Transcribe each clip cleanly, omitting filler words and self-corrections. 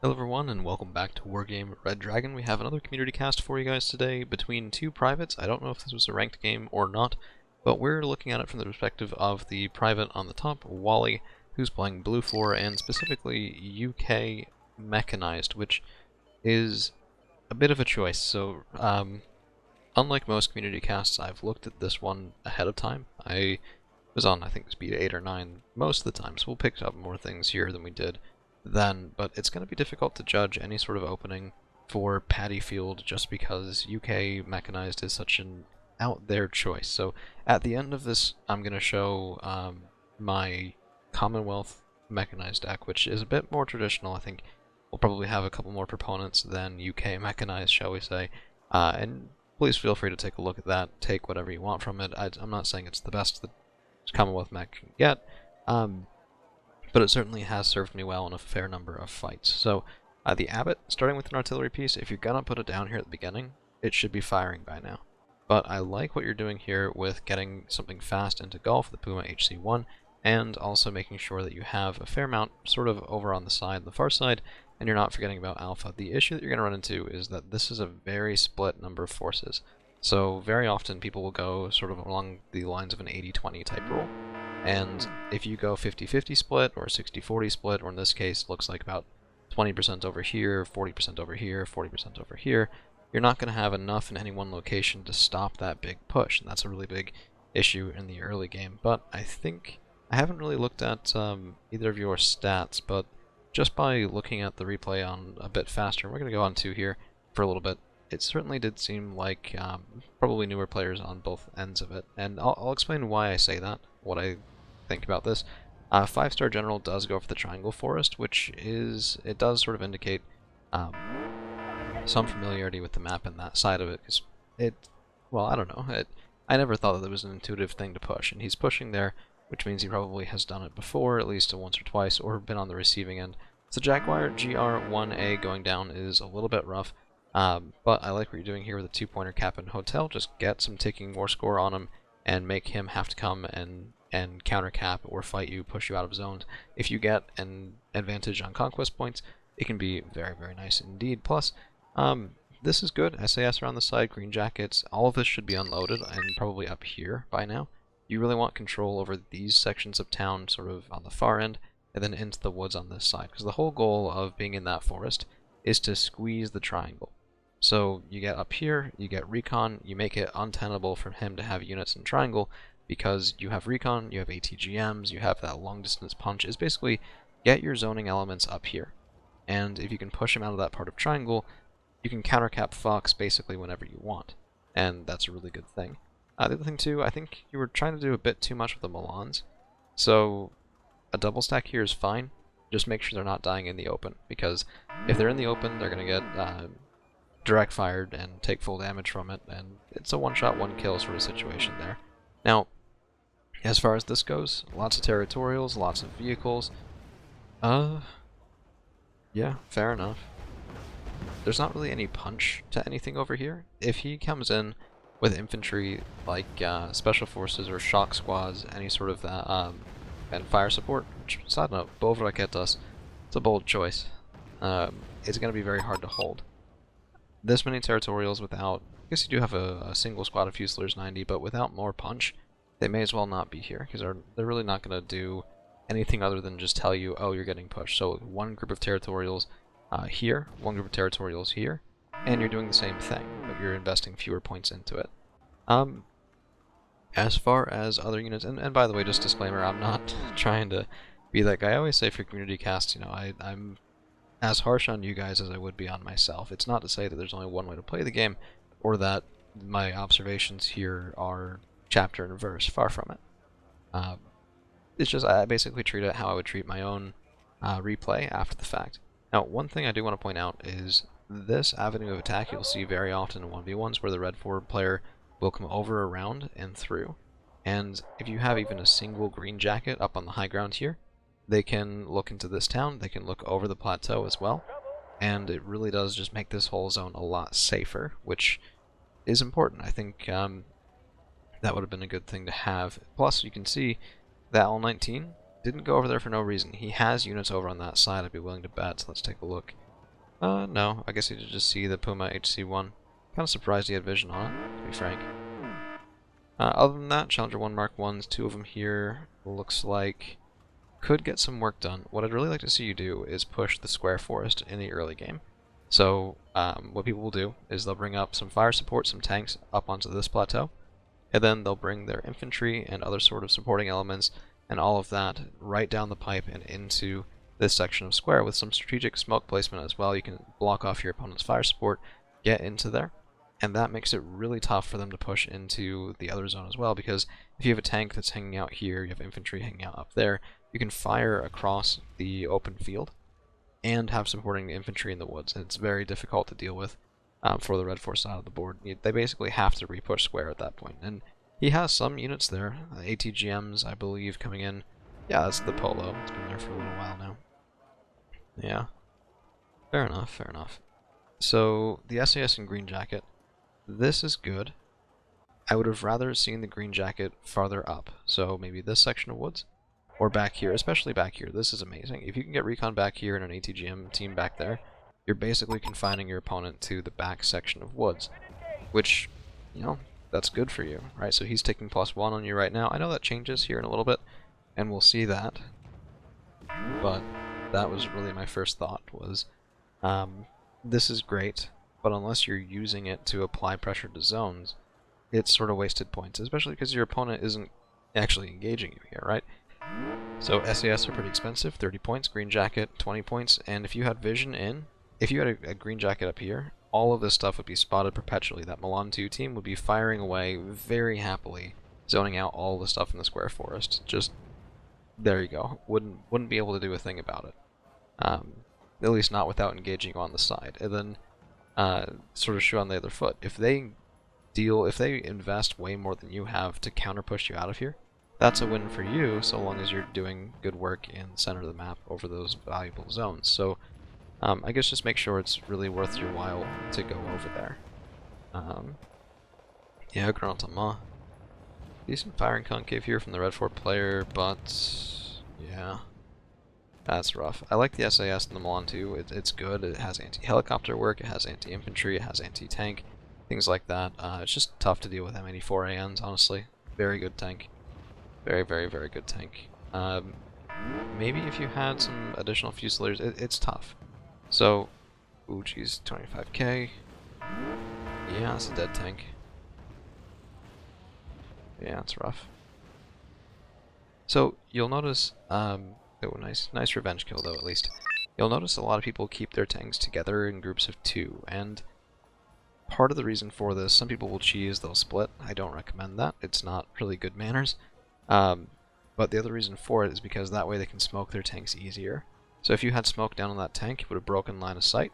Hello everyone and welcome back to Wargame Red Dragon. We have another community cast for you guys today between two privates. I don't know if this was a ranked game or not, but we're looking at it from the perspective of the private on the top, Wally, who's playing Blue 4 and specifically UK Mechanized, which is a bit of a choice. So, unlike most community casts, I've looked at this one ahead of time. I was on, I think, speed 8 or 9 most of the time, so we'll pick up more things here than we did then, but it's going to be difficult to judge any sort of opening for Paddy Field just because UK Mechanized is such an out there choice. So at the end of this, I'm going to show my Commonwealth Mechanized deck, which is a bit more traditional. I think we'll probably have a couple more proponents than UK Mechanized, shall we say, and please feel free to take a look at that, take whatever you want from it. I'm not saying it's the best the Commonwealth mech can get, but it certainly has served me well in a fair number of fights. So, the Abbot, starting with an artillery piece, if you're gonna put it down here at the beginning, it should be firing by now. But I like what you're doing here with getting something fast into golf, the Puma HC1, and also making sure that you have a fair amount sort of over on the side, the far side, and you're not forgetting about Alpha. The issue that you're going to run into is that this is a very split number of forces. So very often people will go sort of along the lines of an 80-20 type rule. And if you go 50-50 split or 60-40 split, or in this case looks like about 20% over here, 40% over here, 40% over here, you're not going to have enough in any one location to stop that big push, and that's a really big issue in the early game. But I think, I haven't really looked at either of your stats, but just by looking at the replay on a bit faster, we're going to go on 2 here for a little bit, it certainly did seem like probably newer players on both ends of it. And I'll explain why I say that, what I think about this. 5-star General does go for the Triangle Forest, which is, it does sort of indicate some familiarity with the map and that side of it, because well, I don't know, I never thought that there was an intuitive thing to push, and he's pushing there, which means he probably has done it before, at least once or twice, or been on the receiving end. So Jaguar GR1A going down is a little bit rough, but I like what you're doing here with a 2-pointer cap and hotel. Just get some ticking war score on him and make him have to come and counter cap or fight you, push you out of zones. If you get an advantage on conquest points, it can be very, very nice indeed. Plus, this is good. SAS around the side, green jackets, all of this should be unloaded and probably up here by now. You really want control over these sections of town sort of on the far end and then into the woods on this side, because the whole goal of being in that forest is to squeeze the triangle. So you get up here, you get recon, you make it untenable for him to have units in triangle, because you have recon, you have ATGMs, you have that long distance punch. Is basically get your zoning elements up here. And if you can push him out of that part of triangle, you can countercap Fox basically whenever you want. And that's a really good thing. The other thing too, I think you were trying to do a bit too much with the Milans. So a double stack here is fine. Just make sure they're not dying in the open, because if they're in the open, they're going to get direct fired and take full damage from it, and it's a one-shot, one-kill sort of situation there. Now, as far as this goes, lots of territorials, lots of vehicles. Yeah, fair enough. There's not really any punch to anything over here. If he comes in with infantry like special forces or shock squads, any sort of that, and fire support, which, side note, both raquetas, it's a bold choice. It's going to be very hard to hold. This many territorials without, I guess you do have a single squad of Fusiliers 90, but without more punch, they may as well not be here, because they're really not going to do anything other than just tell you, oh, you're getting pushed. So one group of territorials here, one group of territorials here, and you're doing the same thing, but you're investing fewer points into it. As far as other units, and by the way, just disclaimer, I'm not trying to be that guy. I always say for community casts, you know, I'm as harsh on you guys as I would be on myself. It's not to say that there's only one way to play the game, or that my observations here are chapter and verse. Far from it. It's just I basically treat it how I would treat my own replay after the fact. Now, one thing I do want to point out is this avenue of attack you'll see very often in 1v1s where the red forward player will come over, around, and through. And if you have even a single green jacket up on the high ground here, they can look into this town, they can look over the plateau as well, and it really does just make this whole zone a lot safer, which is important. I think that would have been a good thing to have. Plus, you can see that L19 didn't go over there for no reason. He has units over on that side, I'd be willing to bet. So let's take a look No, I guess you did just see the Puma HC1. Kind of surprised he had vision on it, to be frank. Other than that, Challenger 1 Mark 1s, 2 of them here, looks like could get some work done. What I'd really like to see you do is push the square forest in the early game. So what people will do is they'll bring up some fire support, some tanks up onto this plateau, and then they'll bring their infantry and other sort of supporting elements and all of that right down the pipe and into this section of square with some strategic smoke placement as well. You can block off your opponent's fire support, get into there, and that makes it really tough for them to push into the other zone as well, because if you have a tank that's hanging out here, you have infantry hanging out up there, you can fire across the open field and have supporting infantry in the woods, and it's very difficult to deal with for the Red Force side of the board. They basically have to repush square at that point, and he has some units there, ATGMs, I believe, coming in. Yeah, that's the Polo. It's been there for a little while now. Yeah, fair enough, fair enough. So, the SAS and Green Jacket, this is good. I would have rather seen the Green Jacket farther up, so maybe this section of woods, or back here, especially back here. This is amazing. If you can get recon back here and an ATGM team back there, you're basically confining your opponent to the back section of woods, which, you know, that's good for you, right? So he's taking +1 on you right now. I know that changes here in a little bit, and we'll see that, but that was really my first thought was, this is great, but unless you're using it to apply pressure to zones, it's sort of wasted points, especially because your opponent isn't actually engaging you here, right? So SAS are pretty expensive, 30 points, Green Jacket, 20 points, and if you had vision in, if you had a Green Jacket up here, all of this stuff would be spotted perpetually. That Milan 2 team would be firing away very happily, zoning out all the stuff in the square forest. Just, there you go. Wouldn't be able to do a thing about it. At least not without engaging you on the side. And then sort of shoe on the other foot. If they invest way more than you have to counter push you out of here, that's a win for you, so long as you're doing good work in the center of the map over those valuable zones. So I guess just make sure it's really worth your while to go over there. Yeah, Grand Thomas. Decent firing concave here from the Red Fort player, but yeah, that's rough. I like the SAS and the Milan too. It's good. It has anti-helicopter work, it has anti-infantry, it has anti-tank, things like that. It's just tough to deal with M84ANs, honestly. Very good tank. Very, very, very good tank. Maybe if you had some additional Fusiliers, it's tough. So, ooh, geez, 25k. Yeah, that's a dead tank. Yeah, it's rough. So, you'll notice, oh, nice revenge kill though, at least. You'll notice a lot of people keep their tanks together in groups of 2, and part of the reason for this, some people will cheese, they'll split. I don't recommend that. It's not really good manners. But the other reason for it is because that way they can smoke their tanks easier. So if you had smoke down on that tank, it would have broken line of sight,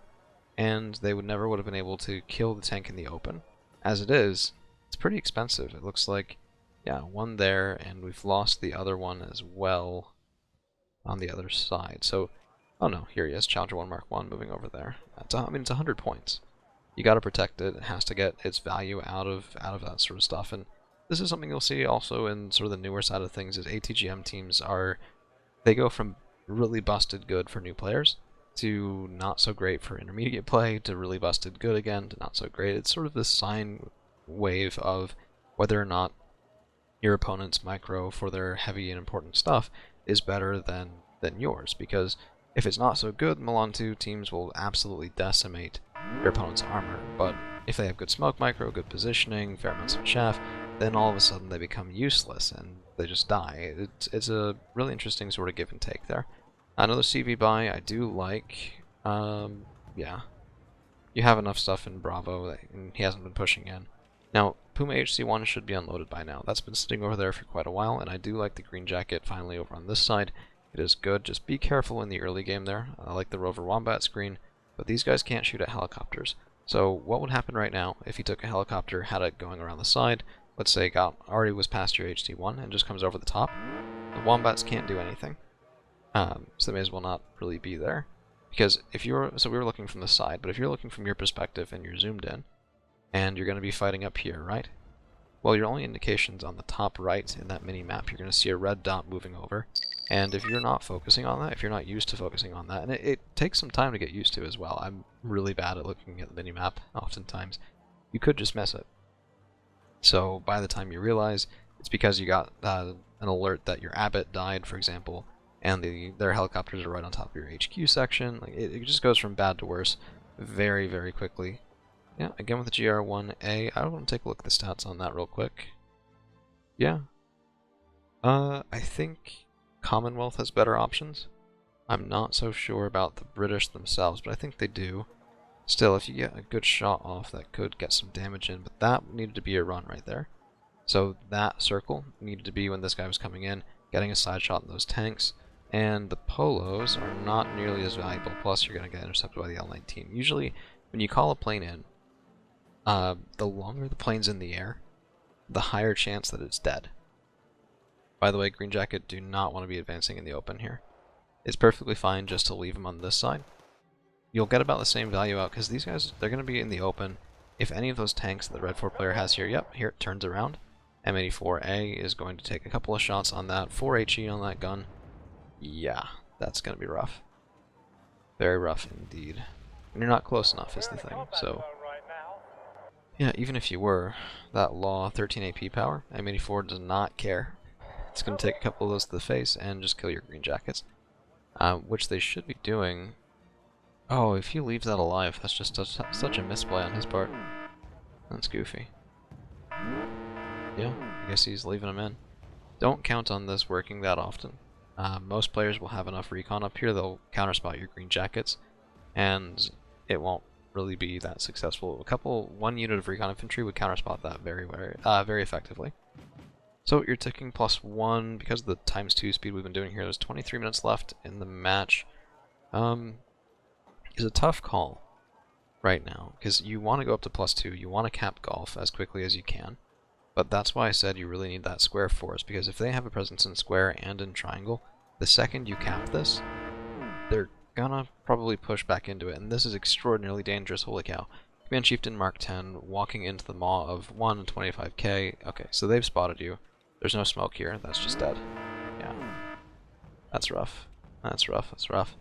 and they would never have been able to kill the tank in the open. As it is, it's pretty expensive. It looks like, yeah, one there, and we've lost the other one as well on the other side. So, oh no, here he is, Challenger 1 Mark 1 moving over there. I mean, it's 100 points. You gotta protect it. It has to get its value out of that sort of stuff, and this is something you'll see also in sort of the newer side of things, is ATGM teams they go from really busted good for new players to not so great for intermediate play to really busted good again to not so great. It's sort of this sine wave of whether or not your opponent's micro for their heavy and important stuff is better than yours, because if it's not so good, Milan 2 teams will absolutely decimate your opponent's armor, but if they have good smoke micro, good positioning, fair amounts of chaff, then all of a sudden they become useless and they just die. It's a really interesting sort of give and take there. Another CV buy I do like. Yeah, you have enough stuff in Bravo, and he hasn't been pushing in. Now, Puma HC1 should be unloaded by now. That's been sitting over there for quite a while, and I do like the Green Jacket finally over on this side. It is good. Just be careful in the early game there. I like the Rover Wombat screen, but these guys can't shoot at helicopters. So what would happen right now if he took a helicopter, had it going around the side, let's say already was past your HC1 and just comes over the top? The Wombats can't do anything. So they may as well not really be there. Because if you're, so we were looking from the side, but if you're looking from your perspective and you're zoomed in, and you're going to be fighting up here, right? Well, your only indications on the top right in that mini map, you're going to see a red dot moving over. And if you're not focusing on that, if you're not used to focusing on that, and it takes some time to get used to as well. I'm really bad at looking at the mini map oftentimes. You could just miss it. So by the time you realize, it's because you got an alert that your abbot died, for example, and their helicopters are right on top of your HQ section. Like it just goes from bad to worse very, very quickly. Yeah, again with the GR1A, I want to take a look at the stats on that real quick. Yeah. I think Commonwealth has better options. I'm not so sure about the British themselves, but I think they do. Still, if you get a good shot off, that could get some damage in, but that needed to be a run right there. So that circle needed to be when this guy was coming in, getting a side shot in those tanks, and the polos are not nearly as valuable, plus you're going to get intercepted by the L-19. Usually, when you call a plane in, the longer the plane's in the air, the higher chance that it's dead. By the way, Green Jacket do not want to be advancing in the open here. It's perfectly fine just to leave them on this side. You'll get about the same value out, because these guys, they're going to be in the open. If any of those tanks that the Red 4 player has here, yep, here it turns around. M84A is going to take a couple of shots on that. 4HE on that gun. Yeah, that's going to be rough. Very rough indeed. And you're not close enough is the thing, so... Yeah, even if you were, that law 13 AP power, M84 does not care. It's going to take a couple of those to the face and just kill your Green Jackets. Which they should be doing... Oh, if he leaves that alive, that's just such a misplay on his part. That's goofy. Yeah, I guess he's leaving him in. Don't count on this working that often. Most players will have enough recon up here, they'll counterspot your Green Jackets, and it won't really be that successful. One unit of recon infantry would counterspot that very effectively. So you're ticking +1 because of the ×2 speed we've been doing here. There's 23 minutes left in the match. Is a tough call right now because you want to go up to +2. You want to cap golf as quickly as you can, but that's why I said you really need that square force, because if they have a presence in square and in triangle, the second you cap this, they're gonna probably push back into it, and this is extraordinarily dangerous. Holy cow. Command Chieftain Mark 10 walking into the maw of 1 and 25k. Okay, so they've spotted you. There's no smoke here. That's just dead. Yeah. That's rough. That's rough. That's rough.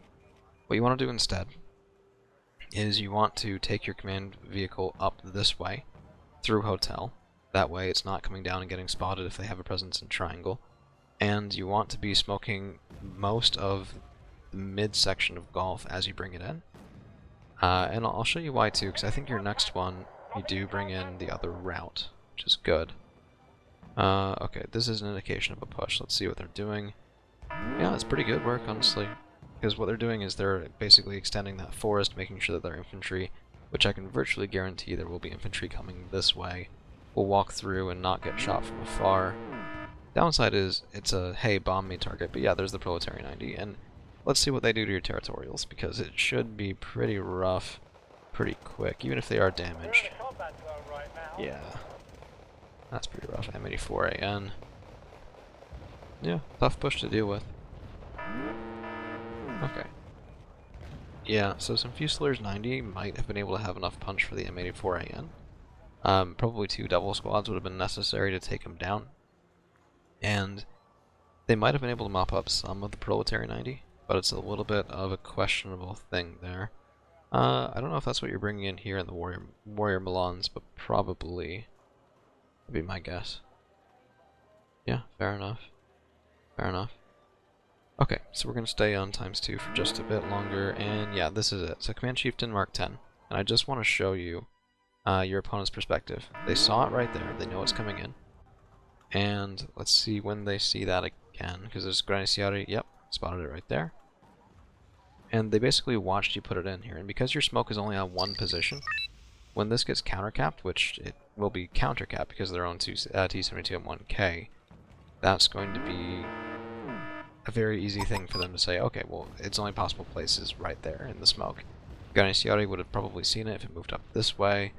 What you want to do instead is you want to take your command vehicle up this way through hotel. That way it's not coming down and getting spotted if they have a presence in triangle. And you want to be smoking most of the midsection of golf as you bring it in. And I'll show you why too, because I think your next one you do bring in the other route, which is good. Okay, this is an indication of a push. Let's see what they're doing. Yeah, it's pretty good work, honestly. Because what they're doing is they're basically extending that forest, making sure that their infantry, which I can virtually guarantee there will be infantry coming this way, will walk through and not get shot from afar. Downside is it's a, hey, bomb me target, but yeah, there's the Proletary 90, and let's see what they do to your territorials, because it should be pretty rough, pretty quick, even if they are damaged. Yeah, that's pretty rough. M84AN. Yeah, tough push to deal with. Okay. Yeah, so some Fusiliers 90 might have been able to have enough punch for the M84AN. Probably 2 double squads would have been necessary to take him down. And they might have been able to mop up some of the Proletary 90, but it's a little bit of a questionable thing there. I don't know if that's what you're bringing in here in the Warrior Milans, but probably would be my guess. Yeah, fair enough. Fair enough. Okay, so we're going to stay on ×2 for just a bit longer, and yeah, this is it. So Command Chieftain Mark 10, and I just want to show you your opponent's perspective. They saw it right there, they know it's coming in. And let's see when they see that again, because there's Graniciari, yep, spotted it right there. And they basically watched you put it in here, and because your smoke is only on one position, when this gets counter-capped, which it will be counter-capped because of their own T-72 M1K, that's going to be a very easy thing for them to say, okay, well, its only possible place is right there in the smoke. Graniciari would have probably seen it if it moved up this way.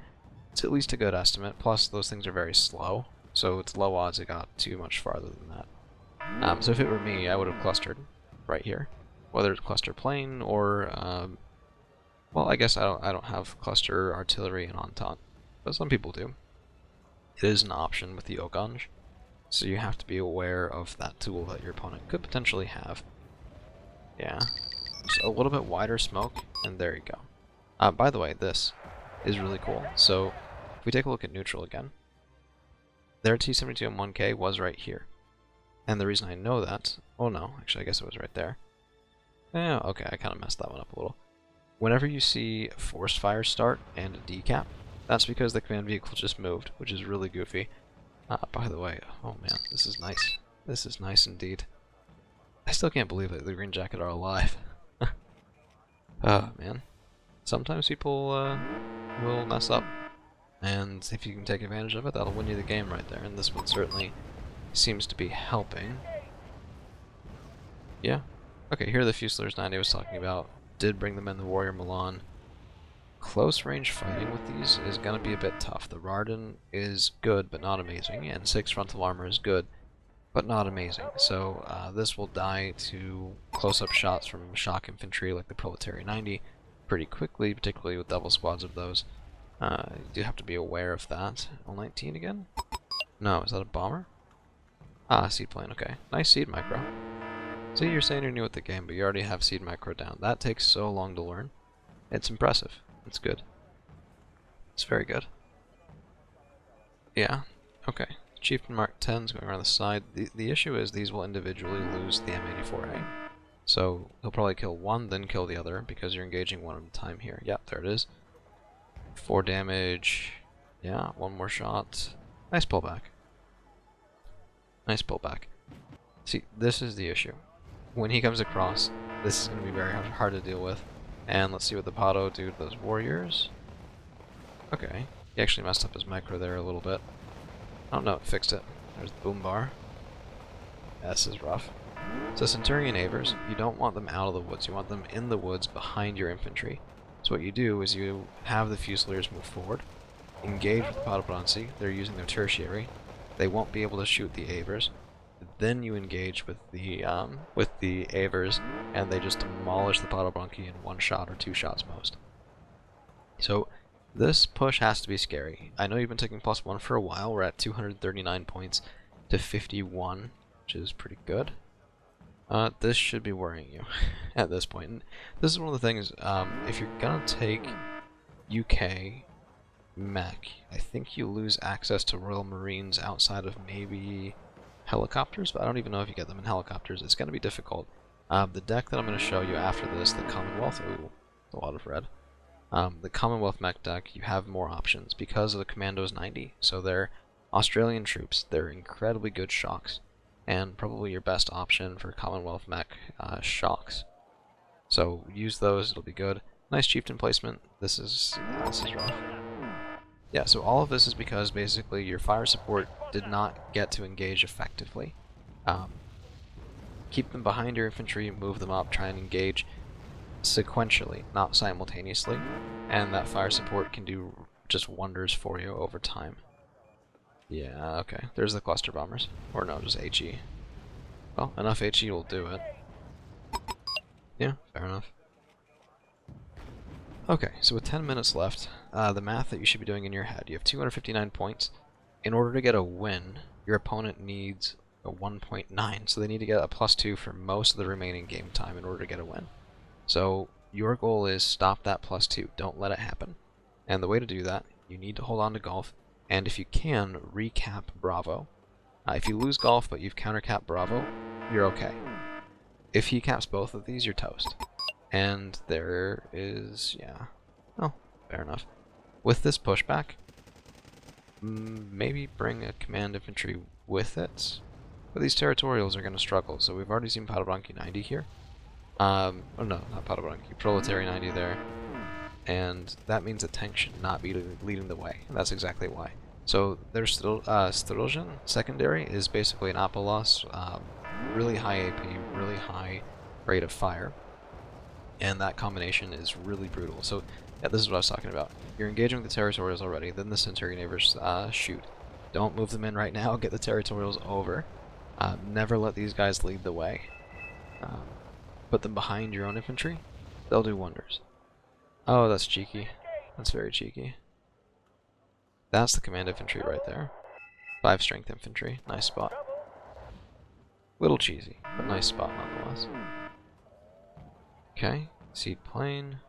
It's at least a good estimate, plus those things are very slow, so it's low odds it got too much farther than that. So if it were me, I would have clustered right here. Whether it's cluster plane or, well, I guess I don't have cluster artillery and Entente, but some people do. It is an option with the Oganj, so you have to be aware of that tool that your opponent could potentially have. Yeah, just a little bit wider smoke, and there you go. By the way, this is really cool. So if we take a look at neutral again, their T-72 M1K was right here. And the reason I know that, oh no, actually I guess it was right there. Yeah, okay, I kind of messed that one up a little. Whenever you see forced fire start and a decap, that's because the command vehicle just moved, which is really goofy. By the way, oh man, this is nice. This is nice indeed. I still can't believe that the Green Jacket are alive. Man. Sometimes people will mess up, and if you can take advantage of it, that'll win you the game right there, and this one certainly seems to be helping. Yeah. Okay, here are the Fusiliers 90 I was talking about. Did bring them in the Warrior Milan. Close range fighting with these is going to be a bit tough. The Rarden is good, but not amazing, and 6 frontal armor is good, but not amazing. So this will die to close-up shots from shock infantry like the Proletariat 90 pretty quickly, particularly with double squads of those. You do have to be aware of that. L-19 again? No, is that a bomber? Ah, seedplane, okay. Nice seed micro. See, you're saying you're new at the game, but you already have seed micro down. That takes so long to learn. It's impressive. It's good. It's very good. Yeah, okay. Chieftain Mark 10's going around the side. The issue is these will individually lose the M84A. So he'll probably kill one, then kill the other, because you're engaging one at a time here. Yep, there it is. 4 damage. Yeah, one more shot. Nice pullback. Nice pullback. See, this is the issue. When he comes across, this is going to be very hard to deal with. And let's see what the Pado do to those warriors. Okay. He actually messed up his micro there a little bit. Oh no, it fixed it. There's the boom bar. Yeah, this is rough. So Centurion Avers, you don't want them out of the woods. You want them in the woods behind your infantry. So what you do is you have the Fusiliers move forward, engage with the Padobranci. They're using their tertiary. They won't be able to shoot the Avers. Then you engage with the Avers, and they just demolish the Padobranci in 1 shot or 2 shots most. So this push has to be scary. I know you've been taking +1 for a while. We're at 239 points to 51, which is pretty good. This should be worrying you at this point. And this is one of the things, if you're gonna take UK mech, I think you lose access to Royal Marines outside of maybe helicopters, but I don't even know if you get them in helicopters. It's going to be difficult. The deck that I'm going to show you after this, the Commonwealth, ooh, a lot of red. The Commonwealth mech deck, you have more options because of the Commandos 90. So they're Australian troops. They're incredibly good shocks, and probably your best option for Commonwealth mech shocks. So use those; it'll be good. Nice chieftain placement. This is rough. Yeah, so all of this is because basically your fire support did not get to engage effectively. Keep them behind your infantry, move them up, try and engage sequentially, not simultaneously, and that fire support can do just wonders for you over time. Yeah, okay, there's the cluster bombers. Or no, just HE. Well, enough HE will do it. Yeah, fair enough. Okay, so with 10 minutes left, the math that you should be doing in your head, you have 259 points. In order to get a win, your opponent needs a 1.9, so they need to get a +2 for most of the remaining game time in order to get a win. So your goal is stop that +2, don't let it happen. And the way to do that, you need to hold on to Golf, and if you can, recap Bravo. If you lose Golf but you've countercapped Bravo, you're okay. If he caps both of these, you're toast. And there is, yeah, oh, fair enough. With this pushback, maybe bring a command infantry with it. But these territorials are going to struggle, so we've already seen Padobranci 90 here. Oh no, not Padobranci, Proletariat 90 there. And that means that tank should not be leading the way, and that's exactly why. So there's Sturlugen secondary is basically an Apolos, really high AP, really high rate of fire. And that combination is really brutal. So yeah, this is what I was talking about. You're engaging with the territorials already, then the Centurion Avers shoot. Don't move them in right now, get the territorials over. Never let these guys lead the way. Put them behind your own infantry, they'll do wonders. Oh, that's cheeky. That's very cheeky. That's the command infantry right there. 5 strength infantry. Nice spot. Little cheesy, but nice spot nonetheless. Okay, seed plane.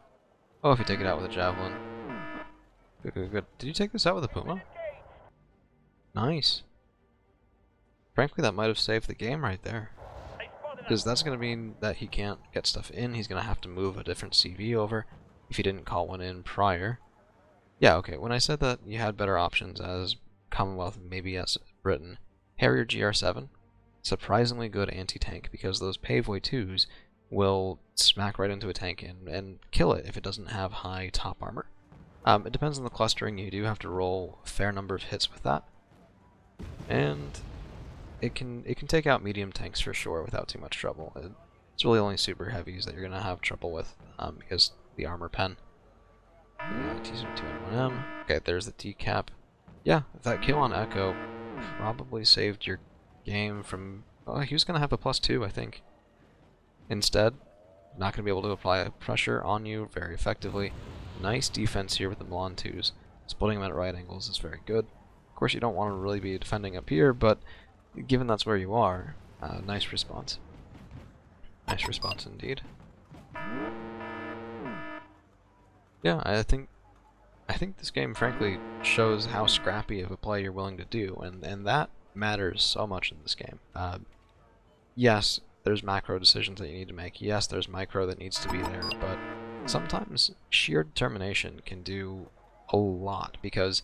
Oh, if you take it out with a javelin. Good, good, good. Did you take this out with a puma? Nice. Frankly, that might have saved the game right there. Because that's going to mean that he can't get stuff in. He's going to have to move a different CV over if he didn't call one in prior. Yeah, okay, when I said that you had better options as Commonwealth, maybe as Britain, Harrier GR7, surprisingly good anti-tank, because those Paveway 2s will smack right into a tank and kill it if it doesn't have high top armor. It depends on the clustering. You do have to roll a fair number of hits with that. And it can take out medium tanks for sure without too much trouble. It's really only super heavies that you're going to have trouble with because the armor pen. Yeah, T-71M. Okay, there's the decap. Yeah, that kill on Echo probably saved your game from... Oh, he was going to have a +2, I think. Instead, not going to be able to apply pressure on you very effectively. Nice defense here with the Milan 2s. Splitting them at right angles is very good. Of course, you don't want to really be defending up here, but given that's where you are, nice response. Nice response indeed. Yeah, I think this game, frankly, shows how scrappy of a play you're willing to do, and that matters so much in this game. Yes, there's macro decisions that you need to make. Yes, there's micro that needs to be there, but sometimes sheer determination can do a lot, because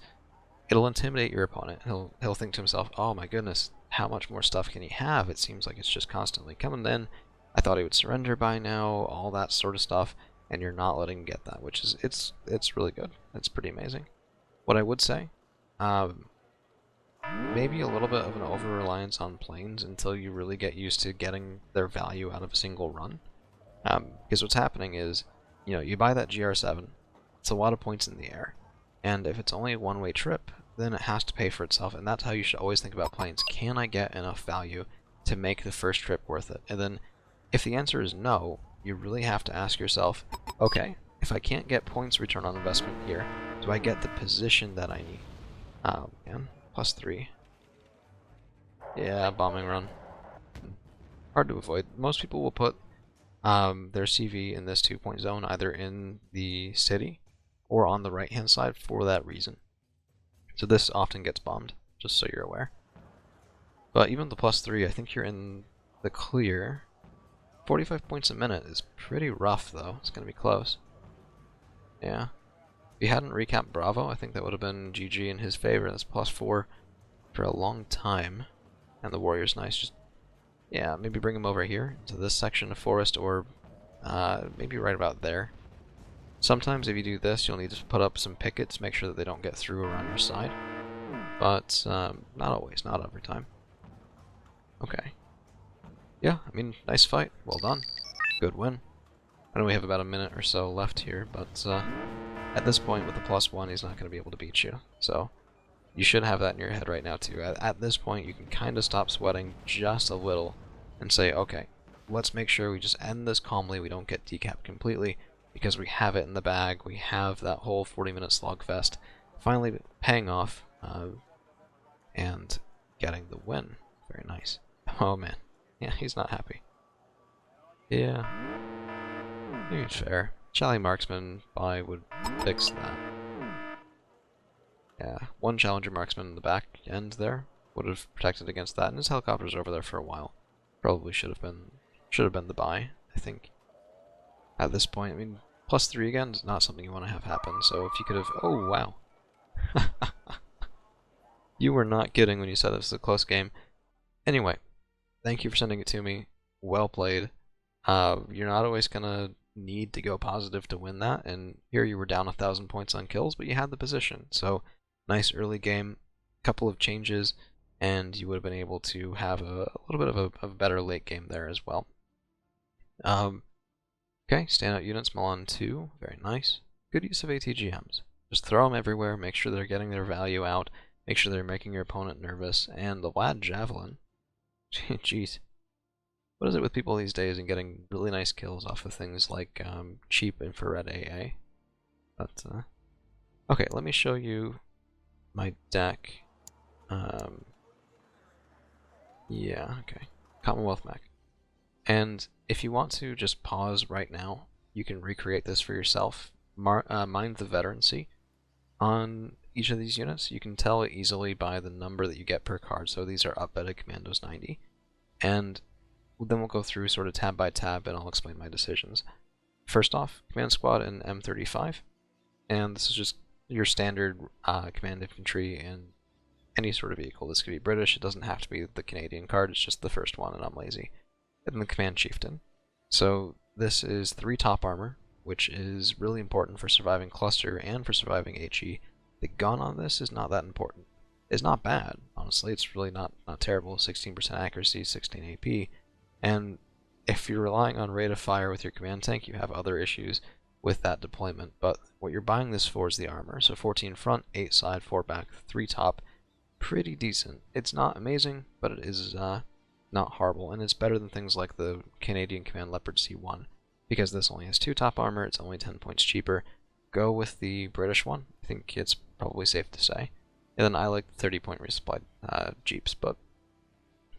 it'll intimidate your opponent. He'll think to himself, oh my goodness, how much more stuff can he have? It seems like it's just constantly coming in. I thought he would surrender by now, all that sort of stuff, and you're not letting him get that, which is, it's really good. It's pretty amazing. What I would say, maybe a little bit of an over-reliance on planes until you really get used to getting their value out of a single run. Because what's happening is, you know, you buy that GR7, it's a lot of points in the air, and if it's only a one-way trip, then it has to pay for itself, and that's how you should always think about planes. Can I get enough value to make the first trip worth it? And then, if the answer is no, you really have to ask yourself, okay, if I can't get points return on investment here, do I get the position that I need? Man, +3. Yeah, bombing run. Hard to avoid. Most people will put their CV in this 2-point zone either in the city or on the right-hand side for that reason. So this often gets bombed, just so you're aware. But even the +3, I think you're in the clear. 45 points a minute is pretty rough, though. It's going to be close. Yeah. If he hadn't recapped Bravo, I think that would have been GG in his favor. That's +4 for a long time. And the Warrior's nice. Just, yeah, maybe bring him over here to this section of forest, or maybe right about there. Sometimes if you do this, you'll need to put up some pickets, make sure that they don't get through around your side. But not always, not every time. Okay. Yeah, I mean, nice fight. Well done. Good win. I know we have about a minute or so left here, but at this point with the +1, he's not going to be able to beat you. So you should have that in your head right now too. At this point, you can kind of stop sweating just a little and say, okay, let's make sure we just end this calmly, we don't get decapped completely, because we have it in the bag, we have that whole 40-minute slogfest finally paying off and getting the win. Very nice. Oh man. Yeah, he's not happy. Yeah. Maybe it's fair. Chally Marksman buy would fix that. Yeah, one Challenger Marksman in the back end there would have protected against that, and his helicopter's over there for a while. Probably should have been the buy, I think. At this point, I mean, +3 again is not something you want to have happen, so if you could have... Oh, wow. You were not kidding when you said this was a close game. Anyway, thank you for sending it to me. Well played. You're not always going to need to go positive to win that, and here you were down 1,000 points on kills, but you had the position. So, nice early game, couple of changes, and you would have been able to have a little bit of a better late game there as well. Okay, standout units, Milan 2, very nice. Good use of ATGMs. Just throw them everywhere, make sure they're getting their value out, make sure they're making your opponent nervous, and the Lad Javelin. Jeez. What is it with people these days and getting really nice kills off of things like cheap infrared AA? But, okay, let me show you my deck. Yeah, okay. Commonwealth mech. And if you want to just pause right now, you can recreate this for yourself. Mind the veterancy on each of these units. You can tell it easily by the number that you get per card. So these are upvetted Commandos 90. And then we'll go through sort of tab by tab and I'll explain my decisions. First off, Command Squad and M35. And this is just your standard command infantry and any sort of vehicle. This could be British, it doesn't have to be the Canadian card, it's just the first one and I'm lazy. And then the Command Chieftain. So this is 3 top armor, which is really important for surviving cluster and for surviving HE. The gun on this is not that important. It's not bad, honestly, it's really not terrible. 16% accuracy, 16 AP, and if you're relying on rate of fire with your command tank, you have other issues with that deployment, but what you're buying this for is the armor. So 14 front, 8 side, 4 back, 3 top. Pretty decent. It's not amazing, but it is not horrible, and it's better than things like the Canadian Command Leopard C1, because this only has 2 top armor, it's only 10 points cheaper. Go with the British one, I think it's probably safe to say. And then I like the 30-point resupplied Jeeps, but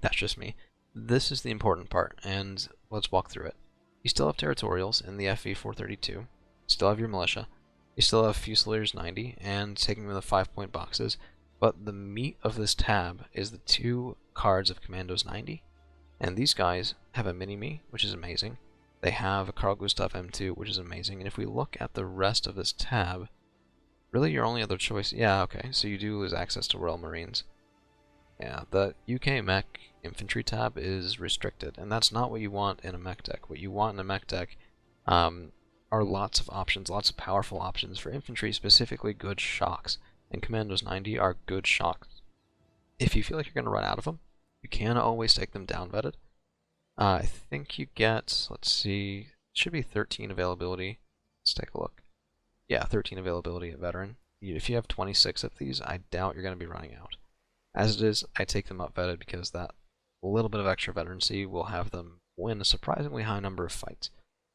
that's just me. This is the important part, and let's walk through it. You still have territorials in the FV432, you still have your militia, you still have Fusiliers 90, and taking them in the 5-point boxes, but the meat of this tab is the 2 cards of Commandos 90, and these guys have a mini-me, which is amazing. They have a Carl Gustaf M2, which is amazing, and if we look at the rest of this tab, really your only other choice, yeah, okay, so you do lose access to Royal Marines. Yeah, the UK mech infantry tab is restricted, and that's not what you want in a mech deck. What you want in a mech deck are lots of options, lots of powerful options for infantry, specifically good shocks, and Commandos 90 are good shocks. If you feel like you're going to run out of them, you can always take them down vetted. I think you get, let's see, it should be 13 availability. Let's take a look. Yeah, 13 availability at veteran. If you have 26 of these, I doubt you're going to be running out. As it is, I take them up vetted because that little bit of extra veterancy will have them win a surprisingly high number of fights.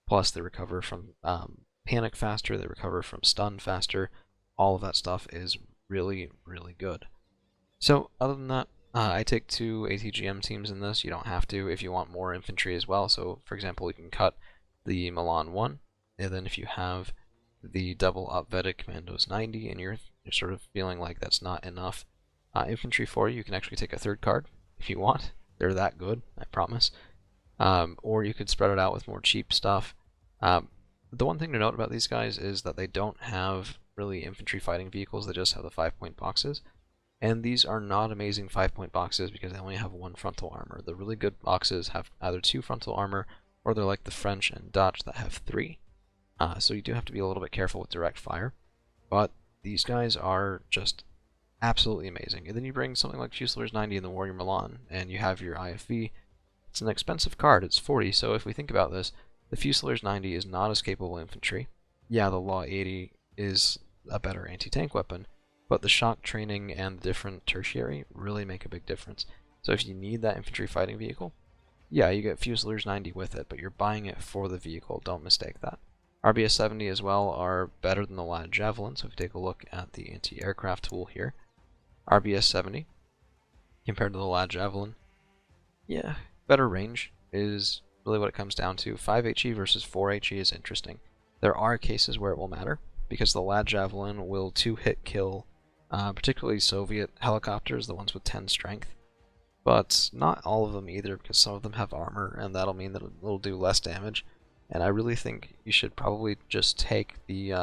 Plus, they recover from panic faster, they recover from stun faster. All of that stuff is really, really good. So, other than that, I take 2 ATGM teams in this. You don't have to if you want more infantry as well. So, for example, you can cut the Milan 1, and then if you have the double up-vetted Commandos 90 and you're sort of feeling like that's not enough infantry for you, you can actually take a 3rd card if you want. They're that good, I promise. Or you could spread it out with more cheap stuff. The one thing to note about these guys is that they don't have really infantry fighting vehicles, they just have the 5-point boxes. And these are not amazing 5-point boxes because they only have 1 frontal armor. The really good boxes have either 2 frontal armor, or they're like the French and Dutch that have 3. So you do have to be a little bit careful with direct fire. But these guys are just absolutely amazing. And then you bring something like Fusiliers 90 in the Warrior Milan, and you have your IFV. It's an expensive card, it's 40, so if we think about this, the Fusiliers 90 is not as capable infantry. Yeah, the Law 80 is a better anti-tank weapon, but the shock training and the different tertiary really make a big difference. So if you need that infantry fighting vehicle, yeah, you get Fusiliers 90 with it, but you're buying it for the vehicle, don't mistake that. RBS 70 as well are better than the Lad Javelin, so if you take a look at the anti-aircraft tool here, RBS 70 compared to the Lad Javelin, yeah, better range is really what it comes down to. 5 HE versus 4 HE is interesting. There are cases where it will matter, because the Lad Javelin will 2-hit kill particularly Soviet helicopters, the ones with 10 strength, but not all of them either, because some of them have armor, and that'll mean that it'll do less damage. And I really think you should probably just take the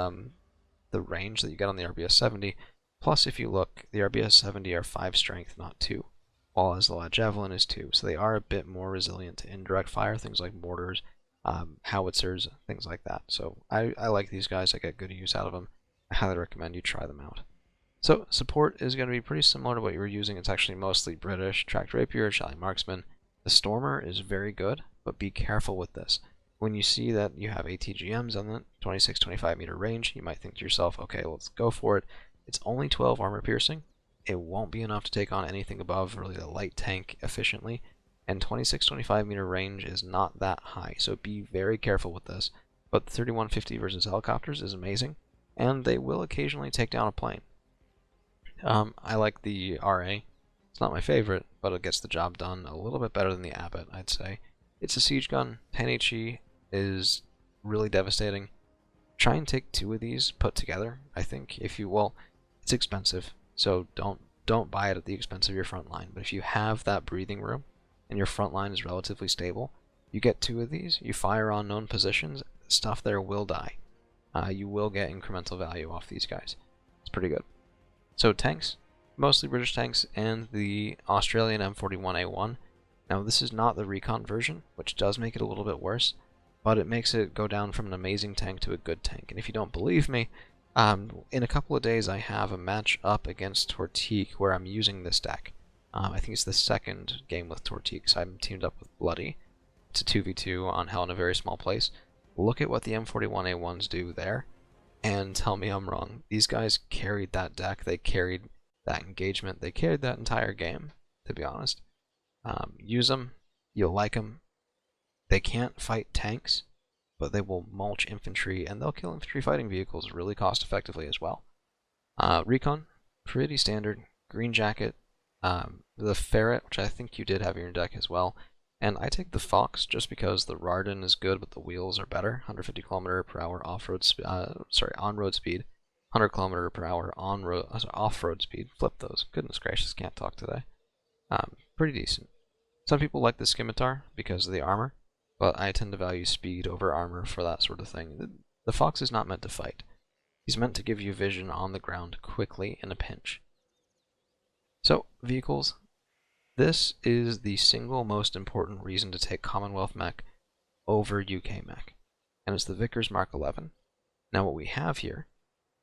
range that you get on the RBS 70. Plus, if you look, the RBS 70 are 5 strength, not 2, while as the Lad Javelin is 2, so they are a bit more resilient to indirect fire, things like mortars, howitzers, things like that. So I like these guys, I get good use out of them. I highly recommend you try them out. So support is going to be pretty similar to what you were using. It's actually mostly British, Tracked Rapier, Shally Marksman. The Stormer is very good, but be careful with this. When you see that you have ATGMs on the 26-25 meter range, you might think to yourself, okay, let's go for it. It's only 12 armor piercing. It won't be enough to take on anything above really a light tank efficiently, and 26-25 meter range is not that high, so be very careful with this. But the 3150 versus helicopters is amazing, and they will occasionally take down a plane. I like the RA It's not my favorite, but it gets the job done a little bit better than the Abbott, I'd say. It's a siege gun. 10 HE is really devastating. Try and take 2 of these put together, I think. If you, well, it's expensive, so don't buy it at the expense of your front line. But if you have that breathing room and your front line is relatively stable, you get 2 of these, you fire on known positions, stuff there will die. You will get incremental value off these guys. It's pretty good. So tanks, mostly British tanks, and the Australian M41A1. Now this is not the recon version, which does make it a little bit worse, but it makes it go down from an amazing tank to a good tank. And if you don't believe me, in a couple of days I have a match up against Tortique where I'm using this deck. I think it's the second game with Tortique, so I'm teamed up with Bloody. It's a 2v2 on Hell in a very small place. Look at what the M41A1s do there, and tell me I'm wrong. These guys carried that deck, they carried that engagement, they carried that entire game, to be honest. Use them, you'll like them. They can't fight tanks, but they will mulch infantry, and they'll kill infantry fighting vehicles really cost effectively as well. Recon, pretty standard. Green Jacket, the Ferret, which I think you did have in your deck as well. And I take the Fox just because the Rardin is good, but the wheels are better. 150 km/h off-road, on-road speed. 100 km/h off-road speed. Flip those. Goodness gracious, can't talk today. Pretty decent. Some people like the Scimitar because of the armor, but I tend to value speed over armor for that sort of thing. The Fox is not meant to fight. He's meant to give you vision on the ground quickly in a pinch. So, vehicles. This is the single most important reason to take Commonwealth mech over UK mech, and it's the Vickers Mark 11. Now what we have here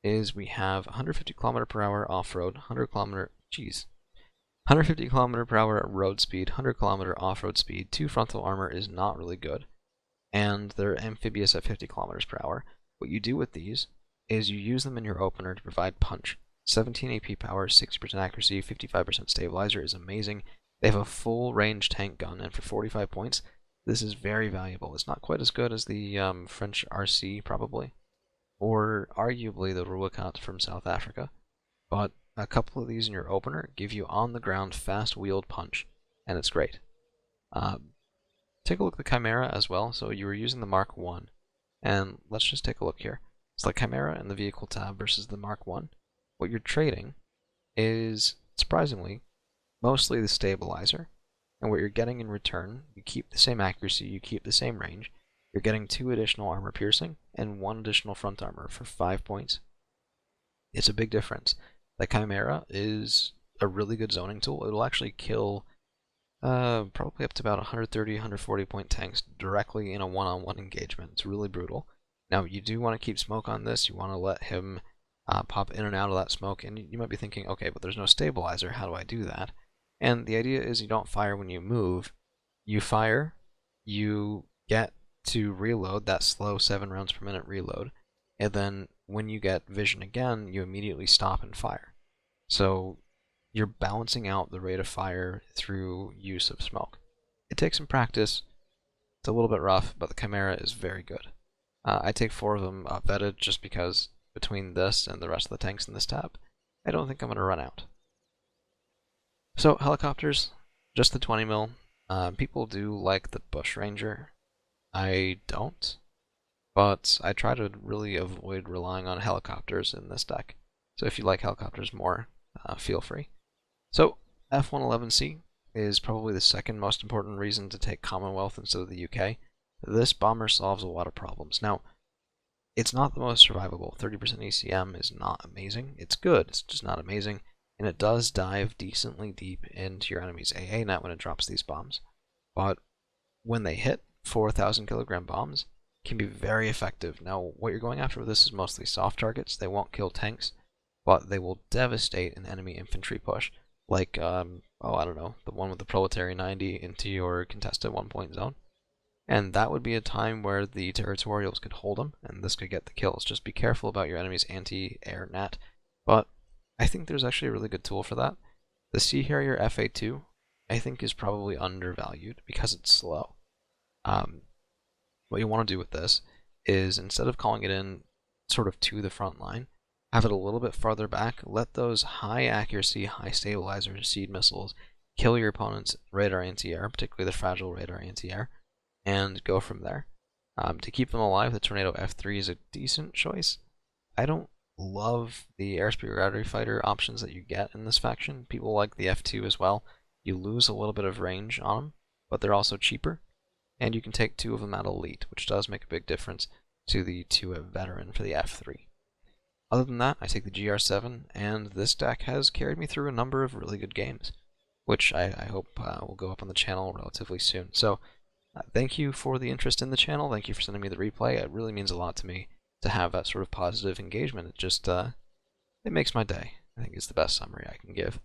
is we have 150 km/h off-road, 150 km/h road speed, 100 km off-road speed. 2 frontal armor is not really good, and they're amphibious at 50 km/h. What you do with these is you use them in your opener to provide punch. 17 AP power, 60% accuracy, 55% stabilizer is amazing. They have a full range tank gun, and for 45 points, this is very valuable. It's not quite as good as the French RC, probably, or arguably the Ruwakat from South Africa, but a couple of these in your opener give you on-the-ground, fast-wheeled punch, and it's great. Take a look at the Chimera as well. So you were using the Mark 1, and let's just take a look here. It's the Chimera in the vehicle tab versus the Mark 1. What you're trading is, surprisingly, mostly the stabilizer, and what you're getting in return, you keep the same accuracy, you keep the same range, you're getting 2 additional armor piercing and 1 additional front armor for 5 points. It's a big difference. The Chimera is a really good zoning tool. It'll actually kill probably up to about 130, 140 point tanks directly in a one-on-one engagement. It's really brutal. Now you do want to keep smoke on this, you want to let him pop in and out of that smoke, and you might be thinking, okay, but there's no stabilizer, how do I do that? And the idea is you don't fire when you move. You fire, you get to reload, that slow 7 rounds per minute reload, and then when you get vision again, you immediately stop and fire. So you're balancing out the rate of fire through use of smoke. It takes some practice, it's a little bit rough, but the Chimera is very good. I take 4 of them vetted just because between this and the rest of the tanks in this tab, I don't think I'm going to run out. So helicopters, just the 20 mil. People do like the Bush Ranger. I don't, but I try to really avoid relying on helicopters in this deck. So if you like helicopters more, feel free. So F-111C is probably the second most important reason to take Commonwealth instead of the UK. This bomber solves a lot of problems. Now, it's not the most survivable. 30% ECM is not amazing. It's good, it's just not amazing. And it does dive decently deep into your enemy's AA net when it drops these bombs. But when they hit, 4,000 kilogram bombs can be very effective. Now, what you're going after with this is mostly soft targets. They won't kill tanks, but they will devastate an enemy infantry push. Like, I don't know, the one with the Proletary 90 into your contested 1-point zone. And that would be a time where the territorials could hold them, and this could get the kills. Just be careful about your enemy's anti-air net. But I think there's actually a really good tool for that. The Sea Harrier FA2, I think, is probably undervalued because it's slow. What you want to do with this is, instead of calling it in sort of to the front line, have it a little bit farther back, let those high accuracy, high stabilizer seed missiles kill your opponent's radar anti-air, particularly the fragile radar anti-air, and go from there. To keep them alive, the Tornado F3 is a decent choice. I don't love the airspeed gravity fighter options that you get in this faction. People like the F2 as well. You lose a little bit of range on them, but they're also cheaper, and you can take 2 of them at elite, which does make a big difference to the 2 at veteran for the F3. Other than that, I take the GR7, and this deck has carried me through a number of really good games, which I hope will go up on the channel relatively soon. So thank you for the interest in the channel. Thank you for sending me the replay. It really means a lot to me to have that sort of positive engagement. It just it makes my day. I think is the best summary I can give.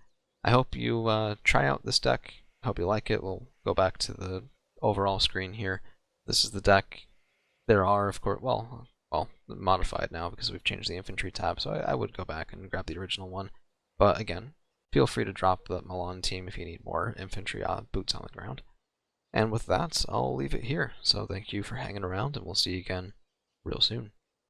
I hope you try out this deck. I hope you like it. We'll go back to the overall screen here. This is the deck. There are, of course, well, modified now because we've changed the infantry tab, so I would go back and grab the original one. But again, feel free to drop the Milan team if you need more infantry boots on the ground. And with that, I'll leave it here. So thank you for hanging around, and we'll see you again real soon.